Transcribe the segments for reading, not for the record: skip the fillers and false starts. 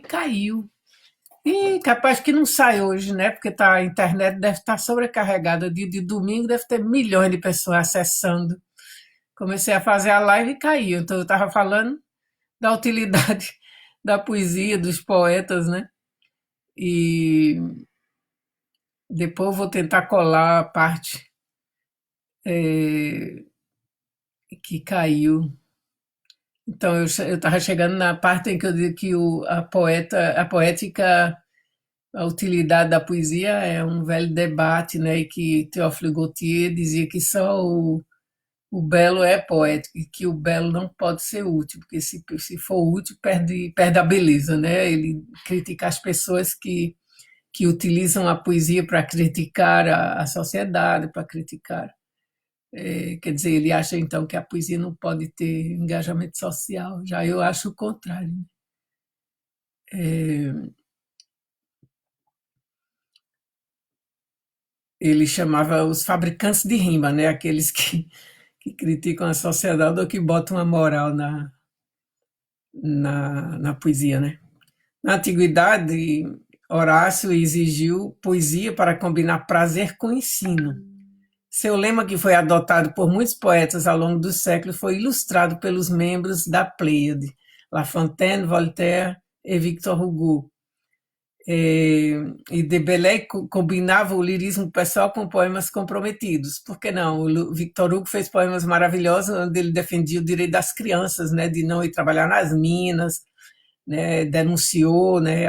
Caiu. E capaz que não sai hoje, né? Porque a internet deve estar sobrecarregada. De domingo deve ter milhões de pessoas acessando. Comecei a fazer a live e caiu. Então eu estava falando da utilidade da poesia, dos poetas, né? E depois eu vou tentar colar a parte eh, que caiu. Então eu estava chegando na parte em que eu digo que a poética, a utilidade da poesia é um velho debate, né? E que Théophile Gautier dizia que só o belo é poético e que o belo não pode ser útil, porque se for útil perde a beleza, né? Ele critica as pessoas que utilizam a poesia para criticar a sociedade, para criticar. Quer dizer, ele acha então que a poesia não pode ter engajamento social. Já eu acho o contrário. É, ele chamava os fabricantes de rima, né? Aqueles que criticam a sociedade ou que botam a moral na poesia, né? Na antiguidade, Horácio exigiu poesia para combinar prazer com ensino. Seu lema, que foi adotado por muitos poetas ao longo dos séculos, foi ilustrado pelos membros da Pleiade, La Fontaine, Voltaire e Victor Hugo. E de Bellay combinava o lirismo pessoal com poemas comprometidos. Por que não? O Victor Hugo fez poemas maravilhosos onde ele defendia o direito das crianças, né, de não ir trabalhar nas minas, né, denunciou, né,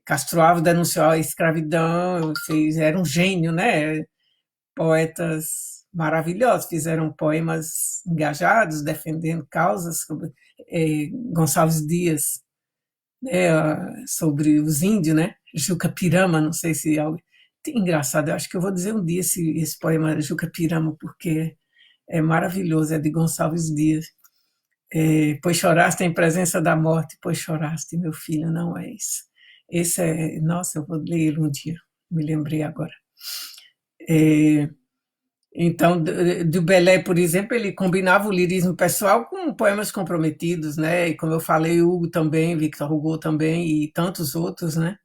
Castro Alves denunciou a escravidão, era um gênio, né? Poetas maravilhosos, fizeram poemas engajados, defendendo causas, como Gonçalves Dias, né, sobre os índios, né? Juca Pirama, não sei se é algo. Engraçado, eu acho que eu vou dizer um dia esse poema Juca Pirama, porque é maravilhoso, é de Gonçalves Dias. Pois choraste em presença da morte, pois choraste, meu filho, não és. Esse é, nossa, eu vou ler ele um dia, me lembrei agora. É, então, do Belé, por exemplo, ele combinava o lirismo pessoal com poemas comprometidos, né? E como eu falei, Hugo também, Victor Hugo também e tantos outros, né?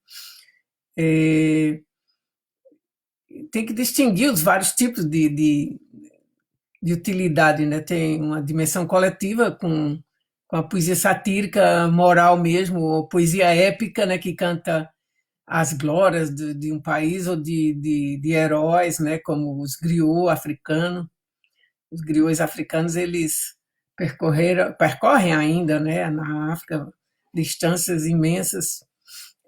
É, tem que distinguir os vários tipos de utilidade, né? Tem uma dimensão coletiva com a poesia satírica, moral mesmo, ou poesia épica, né? Que canta as glórias de um país ou de heróis, né? Como os griots africanos. Os griots africanos, eles percorrem ainda, né? Na África, distâncias imensas,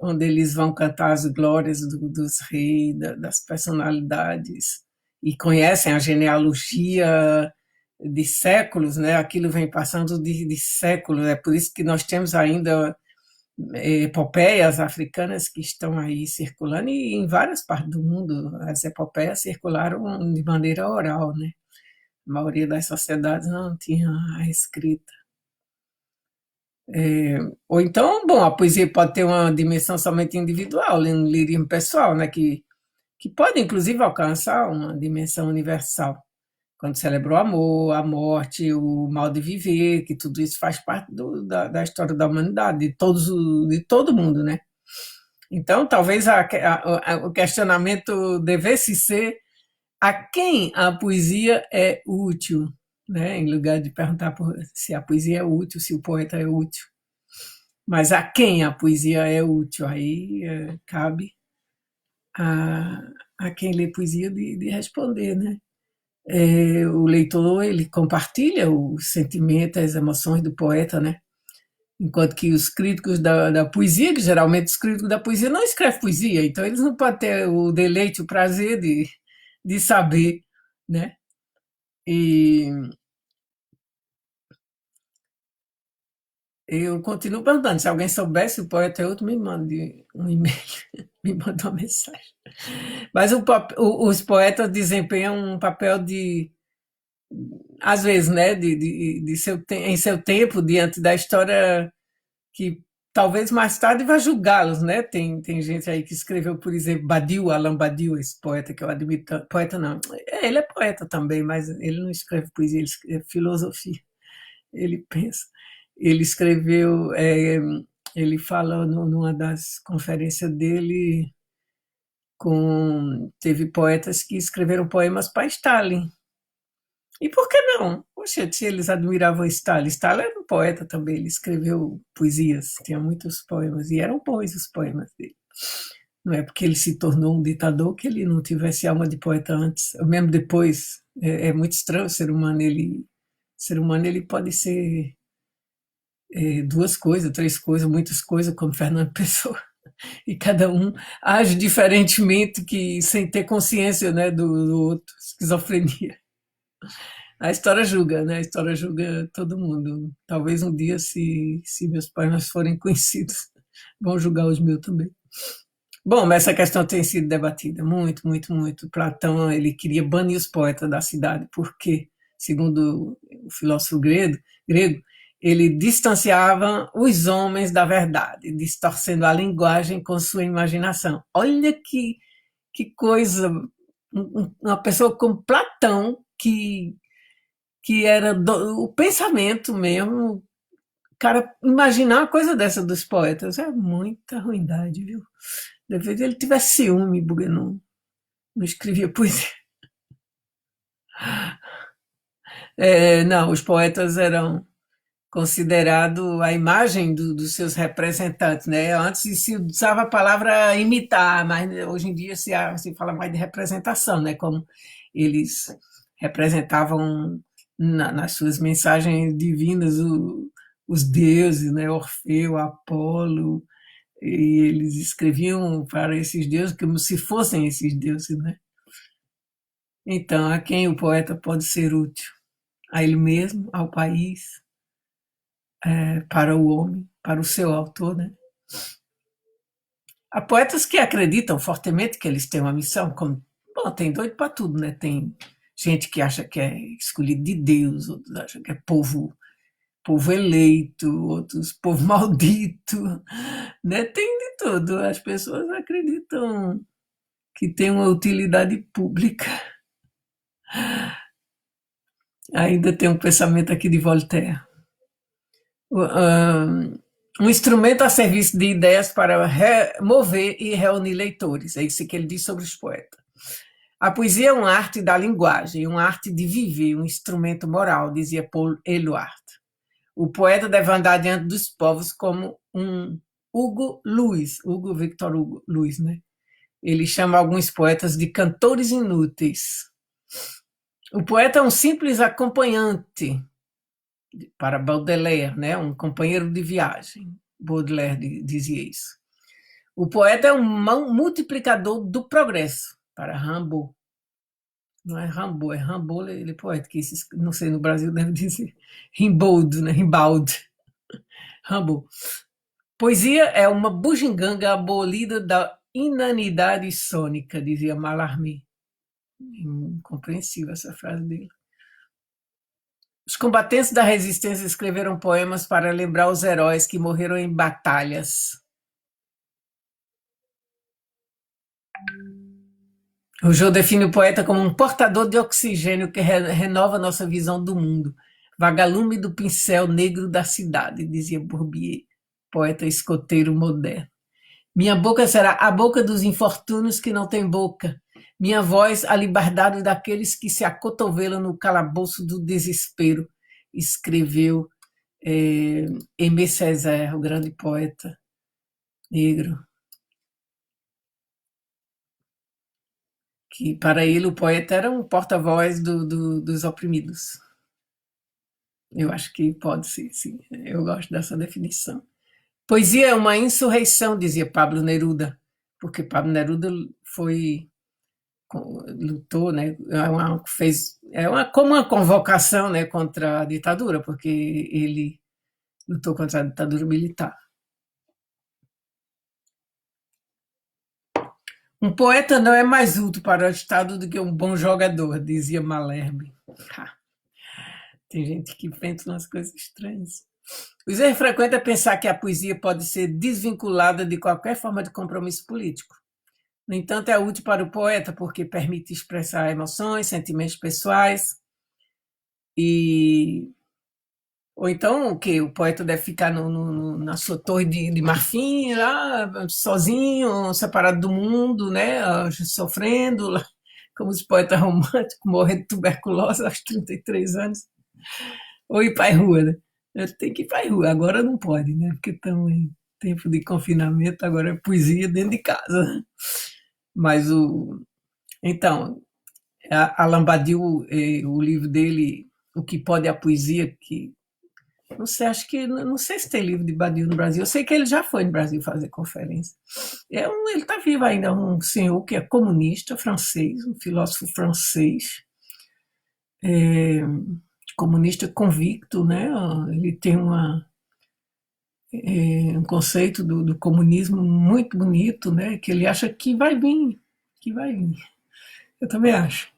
onde eles vão cantar as glórias dos reis, das personalidades, e conhecem a genealogia de séculos, né? Aquilo vem passando de séculos, é por isso que nós temos ainda epopeias africanas que estão aí circulando, e em várias partes do mundo as epopeias circularam de maneira oral, né? A maioria das sociedades não tinha a escrita. Ou então, bom, a poesia pode ter uma dimensão somente individual, um lirismo pessoal, né? Que pode inclusive alcançar uma dimensão universal, quando celebra o amor, a morte, o mal de viver, que tudo isso faz parte da história da humanidade, de todo mundo, né? Então, talvez o questionamento devesse ser a quem a poesia é útil, né? Em lugar de perguntar se a poesia é útil, se o poeta é útil. Mas a quem a poesia é útil? Aí cabe a, a quem lê poesia de responder, né? O leitor, ele compartilha os sentimentos, as emoções do poeta, né? Enquanto que os críticos da poesia, que geralmente os críticos da poesia não escrevem poesia, então eles não podem ter o deleite, o prazer de saber, né? E eu continuo perguntando, se alguém soubesse o poeta é outro, me mande um e-mail, me manda uma mensagem. Mas os poetas desempenham um papel às vezes, né, em seu tempo, diante da história que talvez mais tarde vai julgá-los, né? Tem gente aí que escreveu, por exemplo, Badiou, Alain Badiou, esse poeta que eu admiro, poeta não, ele é poeta também, mas ele não escreve poesia, ele escreve filosofia, ele pensa. Ele escreveu Ele fala numa das conferências dele teve poetas que escreveram poemas para Stalin. E por que não? Poxa, se eles admiravam Stalin. Stalin era um poeta também, ele escreveu poesias, tinha muitos poemas, e eram bons os poemas dele. Não é porque ele se tornou um ditador que ele não tivesse alma de poeta antes, ou mesmo depois. É muito estranho o ser humano ele pode ser duas coisas, três coisas, muitas coisas, como Fernando Pessoa. E cada um age diferentemente, que sem ter consciência, né, do outro, esquizofrenia. A história julga, né? A história julga todo mundo. Talvez um dia, se meus pais forem conhecidos, vão julgar os meus também. Bom, mas essa questão tem sido debatida muito, muito, muito. Platão, ele queria banir os poetas da cidade, porque, segundo o filósofo grego, ele distanciava os homens da verdade, distorcendo a linguagem com sua imaginação. Olha que coisa, uma pessoa como Platão, que era o pensamento mesmo, cara, imaginar uma coisa dessa dos poetas é muita ruindade, viu? Deveria ele tivesse ciúme, porque não escrevia poesia. Não, os poetas eram considerados a imagem dos seus representantes, né? Antes se usava a palavra imitar, mas hoje em dia se fala mais de representação, né? Como eles representavam nas suas mensagens divinas os deuses, né? Orfeu, Apolo, e eles escreviam para esses deuses como se fossem esses deuses, né? Então, a quem o poeta pode ser útil? A ele mesmo, ao país, para o homem, para o seu autor, né? Há poetas que acreditam fortemente que eles têm uma missão, como, bom, tem doido para tudo, né? Tem gente que acha que é escolhido de Deus, outros acham que é povo eleito, outros povo maldito, né? Tem de tudo. As pessoas acreditam que tem uma utilidade pública. Ainda tem um pensamento aqui de Voltaire. Um instrumento a serviço de ideias para mover e reunir leitores. É isso que ele diz sobre os poetas. A poesia é uma arte da linguagem, uma arte de viver, um instrumento moral, dizia Paul Eluard. O poeta deve andar diante dos povos como um Hugo Victor Hugo Luiz, né? Ele chama alguns poetas de cantores inúteis. O poeta é um simples acompanhante, para Baudelaire, né? Um companheiro de viagem. Baudelaire dizia isso. O poeta é um multiplicador do progresso, para Rimbaud. Não é Rimbaud, é Rimbaud, ele é poeta, que não sei, no Brasil deve dizer Rimbaud, né? Rimbaud. Rimbaud. Poesia é uma bugiganga abolida da inanidade sônica, dizia Mallarmé. Incompreensível essa frase dele. Os combatentes da resistência escreveram poemas para lembrar os heróis que morreram em batalhas. O João define o poeta como um portador de oxigênio que renova nossa visão do mundo. Vagalume do pincel negro da cidade, dizia Bourbier, poeta escoteiro moderno. Minha boca será a boca dos infortúnios que não têm boca. Minha voz, a liberdade daqueles que se acotovelam no calabouço do desespero, escreveu Aimé Césaire, o grande poeta negro. Que para ele o poeta era um porta-voz dos oprimidos. Eu acho que pode ser, sim. Eu gosto dessa definição. Poesia é uma insurreição, dizia Pablo Neruda, porque Pablo Neruda lutou, né? Como uma convocação, né, contra a ditadura, porque ele lutou contra a ditadura militar. Um poeta não é mais útil para o Estado do que um bom jogador, dizia Malherbe. Tem gente que pensa umas coisas estranhas. O erro frequente é pensar que a poesia pode ser desvinculada de qualquer forma de compromisso político. No entanto, é útil para o poeta porque permite expressar emoções, sentimentos pessoais e Ou então, o quê? O poeta deve ficar na sua torre de marfim, lá, sozinho, separado do mundo, né? Sofrendo, lá, como os poetas românticos, morrendo de tuberculose aos 33 anos. Ou ir para a rua, né? Tem que ir para a rua. Agora não pode, né? Porque estamos em tempo de confinamento, agora é poesia dentro de casa. Mas o. Então, Alain Badiou, o livro dele, O que Pode a Poesia, que não sei, acho que não sei se tem livro de Badiou no Brasil. Eu sei que ele já foi no Brasil fazer conferência. Ele está vivo ainda, um senhor que é comunista francês, um filósofo francês, é, comunista convicto, né? Ele tem um conceito do comunismo muito bonito, né? Que ele acha que vai vir, que vai vir. Eu também acho.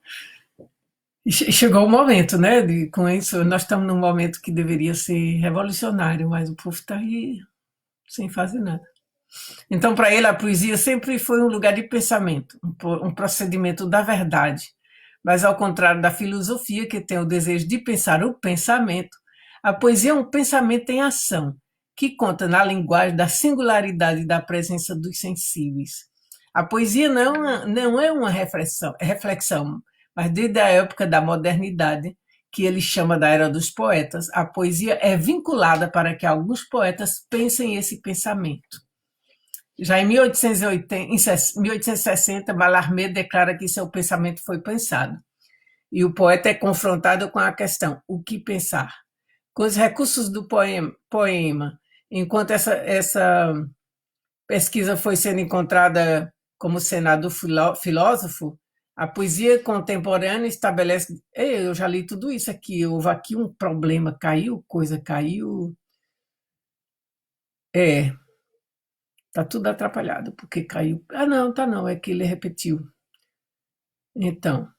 E chegou o momento, né? Com isso, nós estamos num momento que deveria ser revolucionário, mas o povo está aí sem fazer nada. Então, para ele, a poesia sempre foi um lugar de pensamento, um procedimento da verdade. Mas, ao contrário da filosofia, que tem o desejo de pensar o pensamento, a poesia é um pensamento em ação, que conta na linguagem da singularidade e da presença dos sensíveis. A poesia não é uma reflexão, mas desde a época da modernidade, que ele chama da era dos poetas, a poesia é vinculada para que alguns poetas pensem esse pensamento. Já em 1860, Mallarmé declara que seu pensamento foi pensado. E o poeta é confrontado com a questão: o que pensar? Com os recursos do poema enquanto essa pesquisa foi sendo encontrada como cenário do filósofo, a poesia contemporânea estabelece. Ei, eu já li tudo isso aqui, houve aqui um problema, caiu, coisa caiu. É, tá tudo atrapalhado, porque caiu. Ah, não, tá não, é que ele repetiu. Então,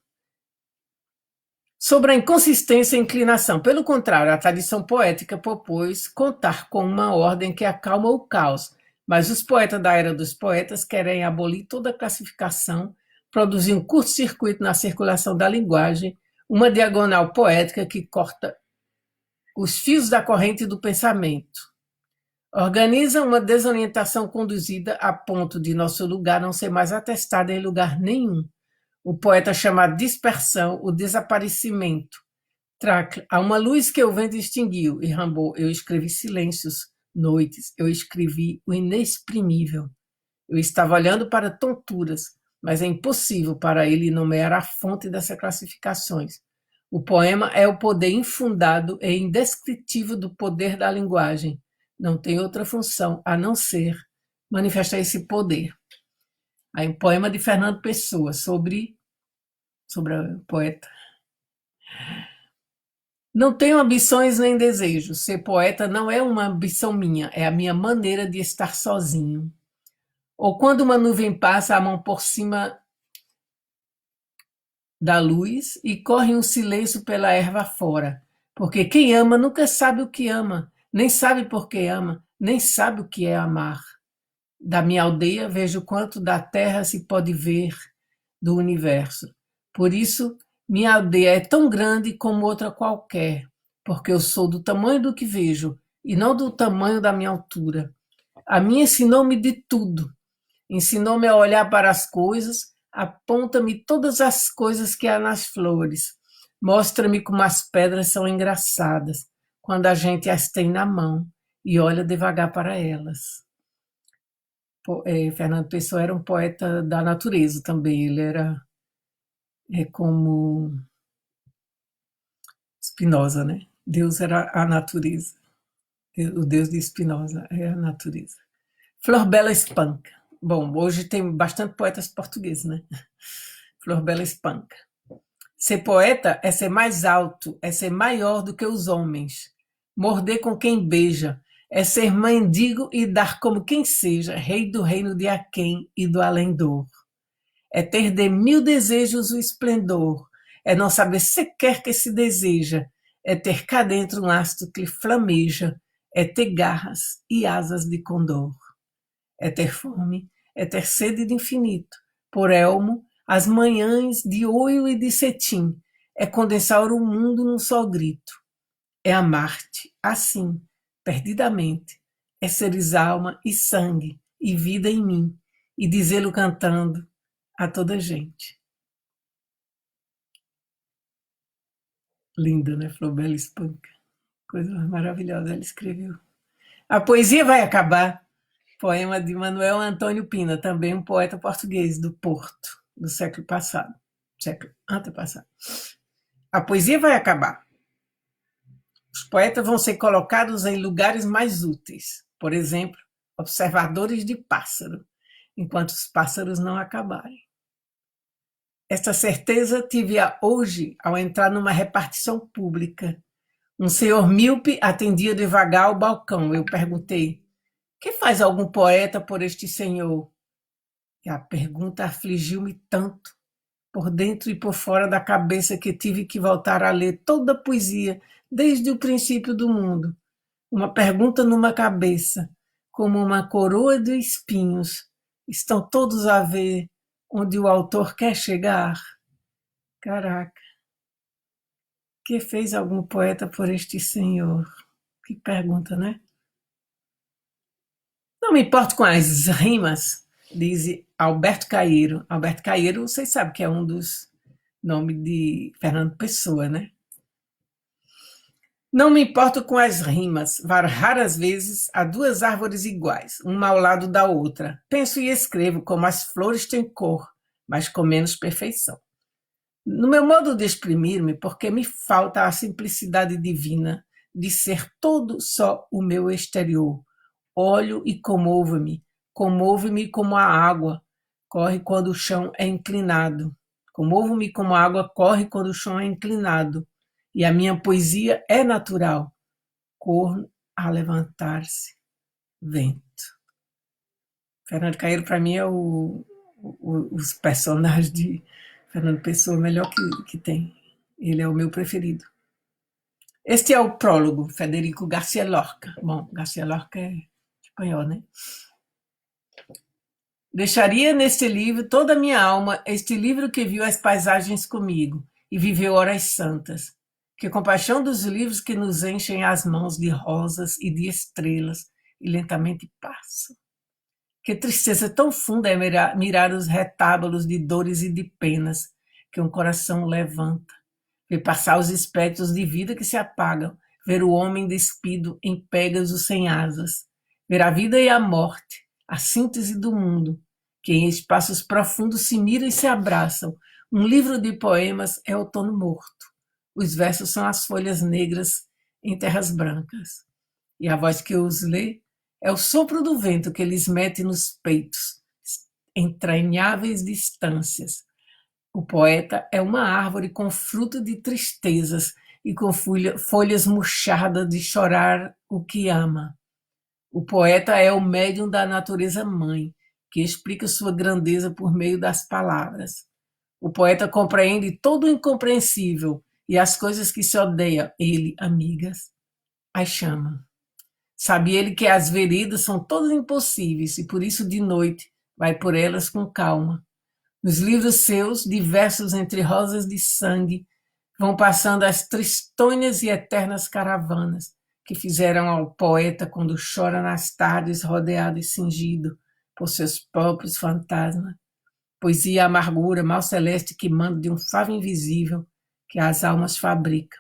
sobre a inconsistência e inclinação. Pelo contrário, a tradição poética propôs contar com uma ordem que acalma o caos, mas os poetas da era dos poetas querem abolir toda classificação, produzir um curto-circuito na circulação da linguagem, uma diagonal poética que corta os fios da corrente do pensamento. Organiza uma desorientação conduzida a ponto de nosso lugar não ser mais atestado em lugar nenhum. O poeta chama a dispersão, o desaparecimento. Tracle, há uma luz que o vento extinguiu, e Rimbaud, eu escrevi silêncios, noites, eu escrevi o inexprimível. Eu estava olhando para tonturas, mas é impossível para ele nomear a fonte dessas classificações. O poema é o poder infundado e indescritível do poder da linguagem. Não tem outra função a não ser manifestar esse poder. Aí um poema de Fernando Pessoa sobre a poeta. Não tenho ambições nem desejos. Ser poeta não é uma ambição minha, é a minha maneira de estar sozinho. Ou quando uma nuvem passa a mão por cima da luz e corre um silêncio pela erva fora. Porque quem ama nunca sabe o que ama, nem sabe por que ama, nem sabe o que é amar. Da minha aldeia vejo quanto da terra se pode ver do universo. Por isso, minha aldeia é tão grande como outra qualquer, porque eu sou do tamanho do que vejo e não do tamanho da minha altura. A minha ensinou-me de tudo. Ensinou-me a olhar para as coisas, aponta-me todas as coisas que há nas flores, mostra-me como as pedras são engraçadas quando a gente as tem na mão e olha devagar para elas. Fernando Pessoa era um poeta da natureza também, ele era como Spinoza, né? Deus era a natureza, o Deus de Spinoza é a natureza. Flor Bela Espanca. Bom, hoje tem bastante poetas portugueses, né? Flor Bela Espanca. Ser poeta é ser mais alto, é ser maior do que os homens. Morder com quem beija, é ser mendigo e dar como quem seja, rei do reino de Aquém e do além-dor. É ter de mil desejos o esplendor, é não saber sequer que se deseja, é ter cá dentro um astro que flameja, é ter garras e asas de condor. É ter fome, é ter sede de infinito, por elmo, as manhãs de oio e de cetim, é condensar o mundo num só grito. é amar-te assim, perdidamente, é seres alma e sangue e vida em mim, e dizê-lo cantando a toda gente. Linda, né? Flaubert Espanca. Coisa maravilhosa ela escreveu. A poesia vai acabar. Poema de Manuel Antônio Pina, também um poeta português do Porto, do século passado, século antepassado. A poesia vai acabar. Os poetas vão ser colocados em lugares mais úteis, por exemplo, observadores de pássaro, enquanto os pássaros não acabarem. Esta certeza tive-a hoje ao entrar numa repartição pública. Um senhor míope atendia devagar ao balcão. Eu perguntei: que faz algum poeta por este senhor? E a pergunta afligiu-me tanto, por dentro e por fora da cabeça, que tive que voltar a ler toda a poesia, desde o princípio do mundo. Uma pergunta numa cabeça, como uma coroa de espinhos. Estão todos a ver onde o autor quer chegar? Caraca, que fez algum poeta por este senhor? Que pergunta, né? Não me importo com as rimas, diz Alberto Caeiro. Alberto Caeiro, vocês sabem que é um dos nomes de Fernando Pessoa, né? Não me importo com as rimas, raras vezes há duas árvores iguais, uma ao lado da outra. Penso e escrevo como as flores têm cor, mas com menos perfeição. No meu modo de exprimir-me, porque me falta a simplicidade divina de ser todo só o meu exterior. Olho e comovo-me como a água corre quando o chão é inclinado. Comovo-me como a água corre quando o chão é inclinado. E a minha poesia é natural. Corno a levantar-se, vento. Fernando Caeiro, para mim, é os personagens de Fernando Pessoa melhor que tem. Ele é o meu preferido. Este é o prólogo, Federico Garcia Lorca. Bom, Garcia Lorca é espanhol, né? Deixaria neste livro toda a minha alma, este livro que viu as paisagens comigo e viveu horas santas. Que compaixão dos livros que nos enchem as mãos de rosas e de estrelas e lentamente passam. Que tristeza tão funda é mirar os retábulos de dores e de penas que um coração levanta. Ver passar os espectros de vida que se apagam. Ver o homem despido em Pégaso sem asas. Ver a vida e a morte, a síntese do mundo, que em espaços profundos se miram e se abraçam. Um livro de poemas é outono morto. Os versos são as folhas negras em terras brancas. E a voz que os lê é o sopro do vento que eles metem nos peitos, entranháveis distâncias. O poeta é uma árvore com fruto de tristezas e com folhas murchadas de chorar o que ama. O poeta é o médium da natureza mãe, que explica sua grandeza por meio das palavras. O poeta compreende todo o incompreensível e as coisas que se odeiam, ele, amigas, as chama. Sabe ele que as veredas são todas impossíveis e por isso de noite vai por elas com calma. Nos livros seus, diversos entre rosas de sangue, vão passando as tristonhas e eternas caravanas que fizeram ao poeta quando chora nas tardes rodeado e cingido por seus próprios fantasmas. Poesia amargura, mal celeste que manda de um favo invisível que as almas fabricam.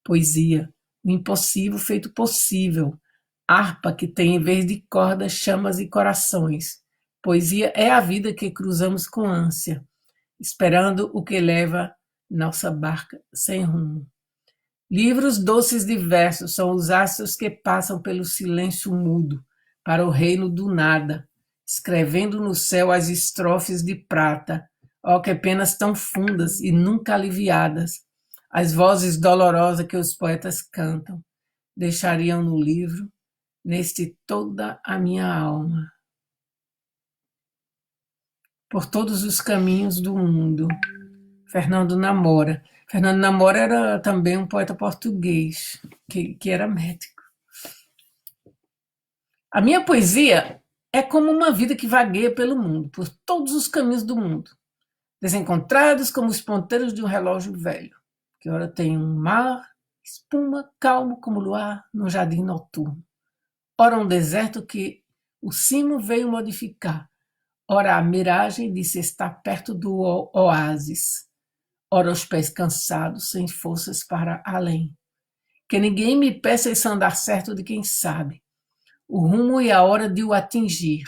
Poesia, o impossível feito possível, harpa que tem em vez de cordas chamas e corações. Poesia é a vida que cruzamos com ânsia, esperando o que leva nossa barca sem rumo. Livros doces de versos são os astros que passam pelo silêncio mudo para o reino do nada, escrevendo no céu as estrofes de prata, ó que penas tão fundas e nunca aliviadas, as vozes dolorosas que os poetas cantam, deixariam no livro, neste toda a minha alma. Por todos os caminhos do mundo. Fernando Namora. Fernando Namora era também um poeta português, que era médico. A minha poesia é como uma vida que vagueia pelo mundo, por todos os caminhos do mundo, desencontrados como os ponteiros de um relógio velho, que ora tem um mar, espuma calmo como luar no jardim noturno. Ora um deserto que o cimo veio modificar, ora a miragem de se estar perto do oásis, ora os pés cansados, sem forças para além. Que ninguém me peça esse andar certo de quem sabe o rumo e a hora de o atingir,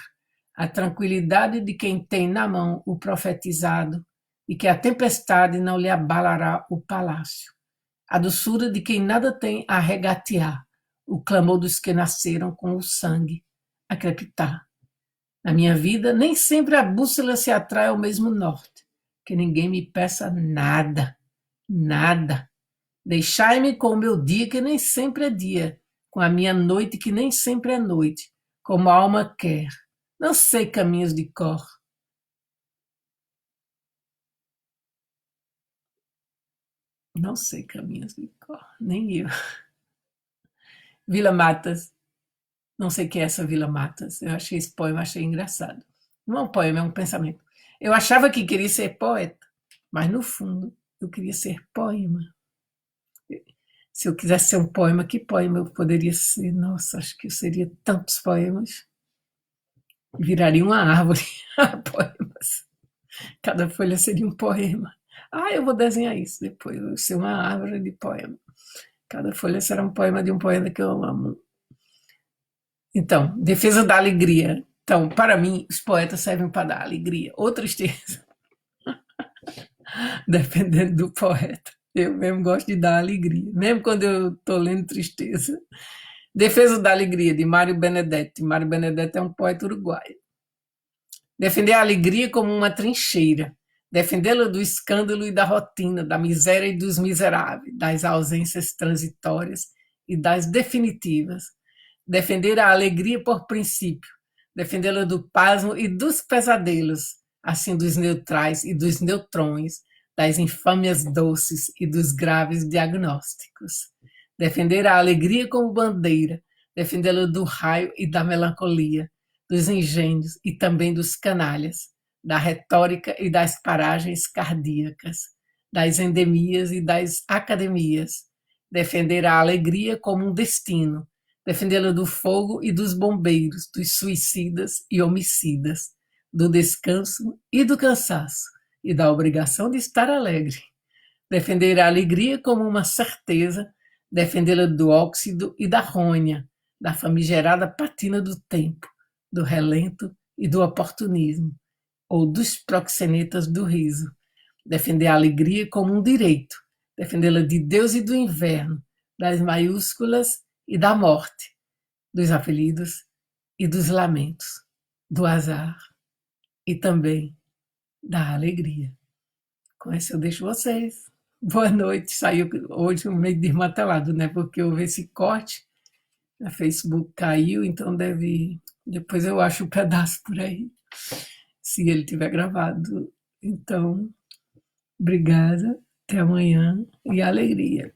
a tranquilidade de quem tem na mão o profetizado, e que a tempestade não lhe abalará o palácio, a doçura de quem nada tem a regatear, o clamor dos que nasceram com o sangue a crepitar. Na minha vida, nem sempre a bússola se atrai ao mesmo norte, que ninguém me peça nada, nada. Deixai-me com o meu dia, que nem sempre é dia, com a minha noite, que nem sempre é noite, como a alma quer. Não sei caminhos de cor. Não sei caminhos de cor, nem eu. Vila Matas. Não sei o que é essa Vila Matas. Eu achei esse poema, achei engraçado. Não é um poema, é um pensamento. Eu achava que queria ser poeta, mas no fundo eu queria ser poema. Se eu quisesse ser um poema, que poema eu poderia ser? Nossa, acho que eu seria tantos poemas. Viraria uma árvore a poemas. Cada folha seria um poema. Ah, eu vou desenhar isso depois. Vai ser uma árvore de poema. Cada folha será um poema de um poeta que eu amo. Então, defesa da alegria. Então, para mim, os poetas servem para dar alegria ou tristeza, dependendo do poeta. Eu mesmo gosto de dar alegria, mesmo quando eu estou lendo tristeza. Defesa da Alegria, de Mário Benedetti. Mário Benedetti é um poeta uruguaio. Defender a alegria como uma trincheira. Defendê-la do escândalo e da rotina, da miséria e dos miseráveis, das ausências transitórias e das definitivas. Defender a alegria por princípio. Defendê-la do pasmo e dos pesadelos, assim dos neutrais e dos neutrões, das infâmias doces e dos graves diagnósticos. Defender a alegria como bandeira, defendê-la do raio e da melancolia, dos engenhos e também dos canalhas, da retórica e das paragens cardíacas, das endemias e das academias. Defender a alegria como um destino, defendê-la do fogo e dos bombeiros, dos suicidas e homicidas, do descanso e do cansaço, e da obrigação de estar alegre. Defender a alegria como uma certeza, defendê-la do óxido e da rônia, da famigerada patina do tempo, do relento e do oportunismo, ou dos proxenetas do riso. Defender a alegria como um direito, defendê-la de Deus e do inverno, das maiúsculas e da morte, dos apelidos e dos lamentos, do azar e também da alegria. Com isso eu deixo vocês. Boa noite. Saiu hoje meio desmatelado, né? Porque houve esse corte, a Facebook caiu, então deve. Depois eu acho o pedaço por aí, se ele tiver gravado. Então, obrigada, até amanhã e alegria.